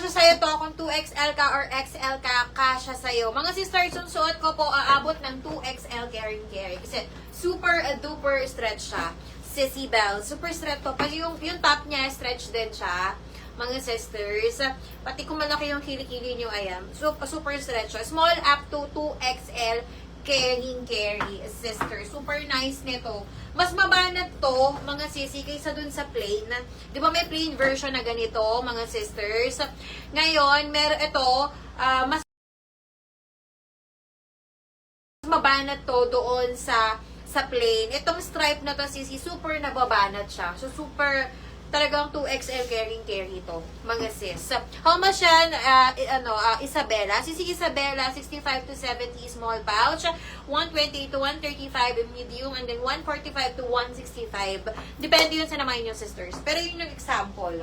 kasha sa'yo to kung 2XL ka or XL ka, kasha sa'yo. Mga sisters, yung suot ko po, aabot ng 2XL carry. Kasi super duper stretch siya. Sissy Belle. Super stretch to. Pag yung top niya, stretch din siya. Mga sisters. Pati kung malaki yung kilikili nyo, ayan. Super stretch siya. Small up to 2XL carry. Sister. Super nice nito. Mas mabanat to, mga sisi, kaysa dun sa plain. Di ba may plain version na ganito, mga sisters? Ngayon, meron ito, mas mabanat to doon sa plain. Itong stripe na to, sisi, super nababanat siya. So, super talagang 2XL carry to, mga sis. How much yan, Isabella? Sisi Isabella, 65 to 70 small pouch, 120 to 135 medium, and then 145 to 165. Depende yun sa naman yung sisters. Pero yun yung example.